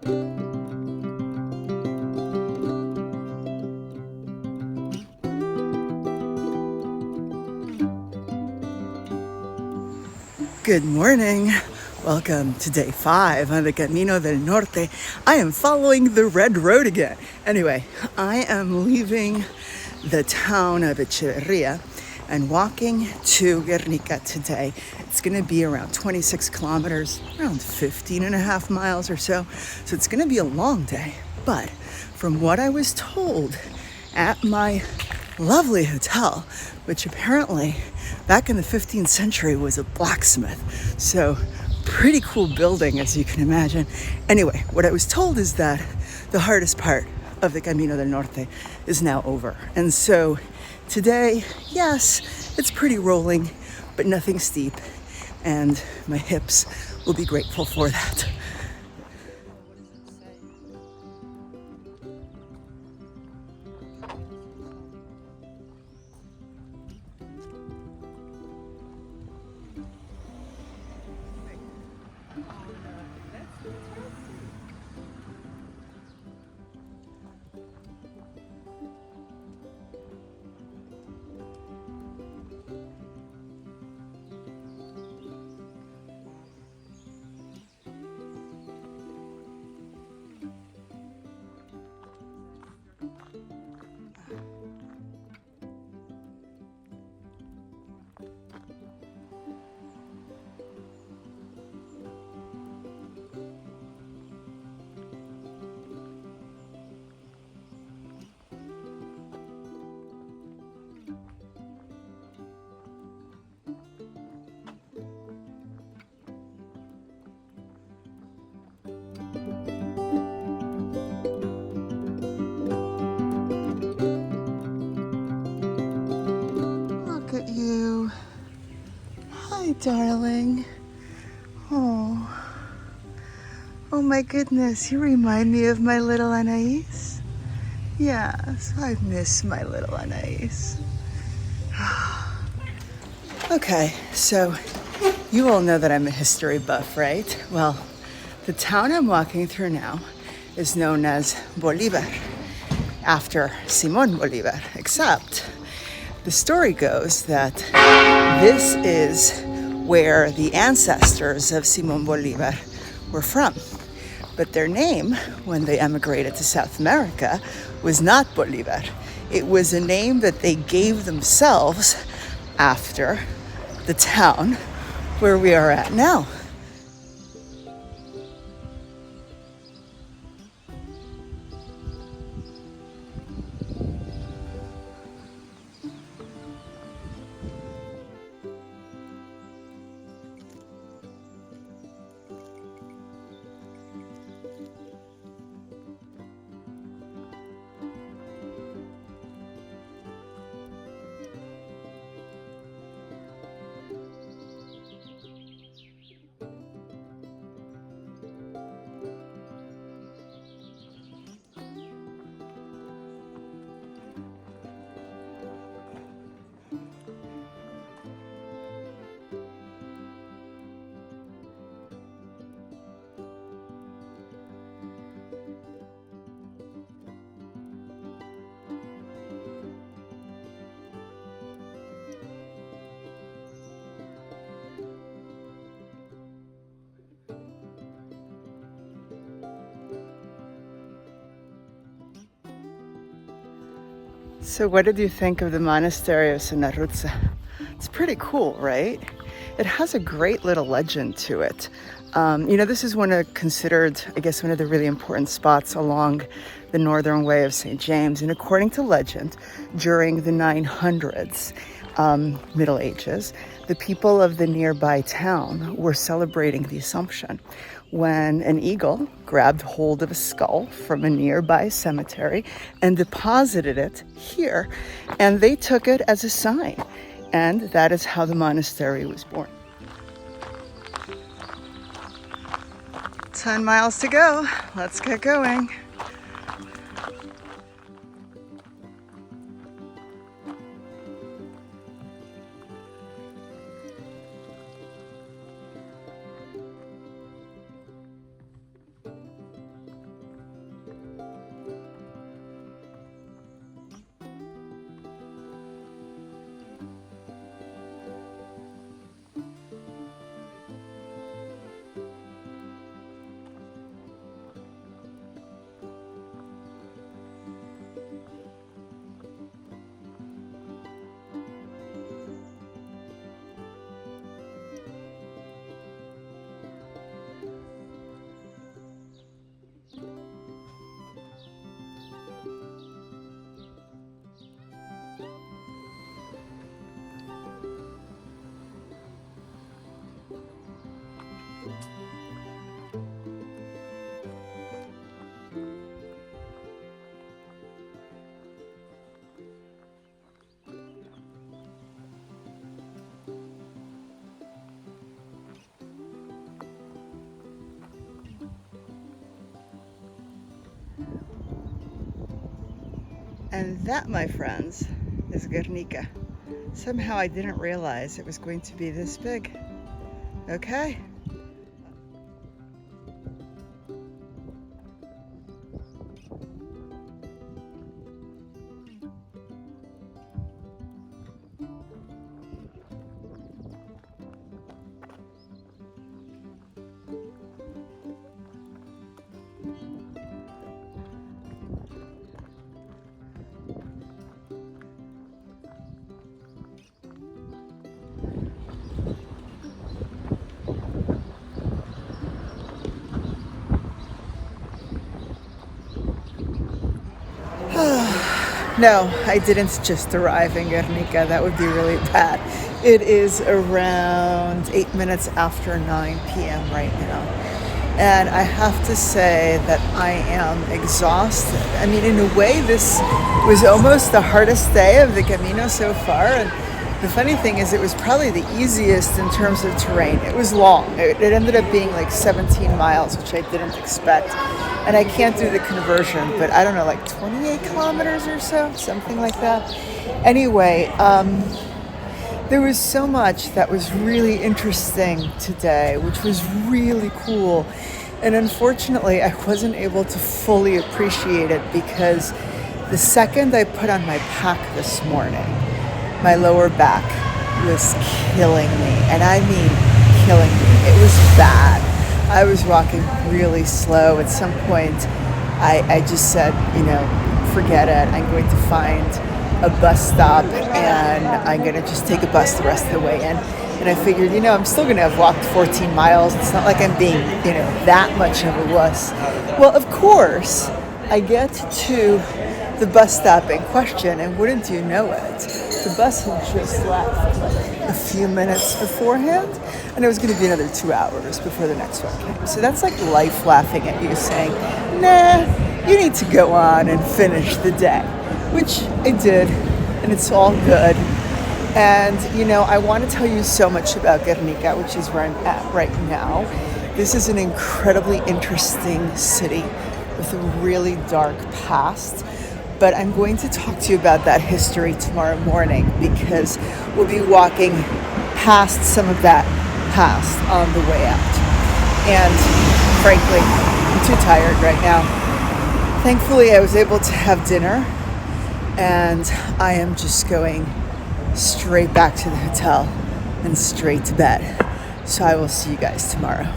Good morning. Welcome to day 5 on the Camino del Norte. I am following the red road again. Anyway, I am leaving the town of Etxebarria and walking to Gernika today. It's going to be around 26 kilometers, around 15 and a half miles or so. So it's going to be a long day. But from what I was told at my lovely hotel, which apparently back in the 15th century was a blacksmith. So pretty cool building, as you can imagine. Anyway, what I was told is that the hardest part of the Camino del Norte is now over. And so today, yes, it's pretty rolling, but nothing steep. And my hips will be grateful for that. Look at you. Hi, darling. Oh. Oh my goodness, you remind me of my little Anais. Yes, I miss my little Anais. Okay, so you all know that I'm a history buff, right? Well, the town I'm walking through now is known as Bolivar, after Simon Bolivar, except the story goes that this is where the ancestors of Simon Bolivar were from. But their name, when they emigrated to South America, was not Bolivar. It was a name that they gave themselves after the town where we are at now. So what did you think of the monastery of Sonarrutza? It's pretty cool, right? It has a great little legend to it. This is considered, I guess, one of the really important spots along the northern way of St. James. And according to legend, during the 900s, Middle Ages, the people of the nearby town were celebrating the Assumption when an eagle grabbed hold of a skull from a nearby cemetery and deposited it here. And they took it as a sign. And that is how the monastery was born. 10 miles to go. Let's get going. And that, my friends, is Gernika. Somehow I didn't realize it was going to be this big. Okay. No, I didn't just arrive in Gernika. That would be really bad. It is around 8 minutes after 9 p.m. right now. And I have to say that I am exhausted. I mean, in a way, this was almost the hardest day of the Camino so far. And the funny thing is, it was probably the easiest in terms of terrain. It was long. It ended up being like 17 miles, which I didn't expect. And I can't do the conversion, but I don't know, like 28 kilometers or so, something like that. Anyway, there was so much that was really interesting today, which was really cool. And unfortunately, I wasn't able to fully appreciate it because the second I put on my pack this morning, my lower back was killing me. And I mean killing me. It was bad. I was walking really slow. At some point, I just said, forget it. I'm going to find a bus stop and I'm going to just take a bus the rest of the way in. And I figured, I'm still going to have walked 14 miles. It's not like I'm being, that much of a wuss. Well, of course, I get to the bus stop in question, and wouldn't you know it, the bus had just left like a few minutes beforehand, and it was going to be another 2 hours before the next one came. So that's like life laughing at you saying, nah, you need to go on and finish the day, which I did, and it's all good. And, I want to tell you so much about Gernika, which is where I'm at right now. This is an incredibly interesting city with a really dark past. But I'm going to talk to you about that history tomorrow morning because we'll be walking past some of that past on the way out. And frankly, I'm too tired right now. Thankfully, I was able to have dinner and I am just going straight back to the hotel and straight to bed. So I will see you guys tomorrow.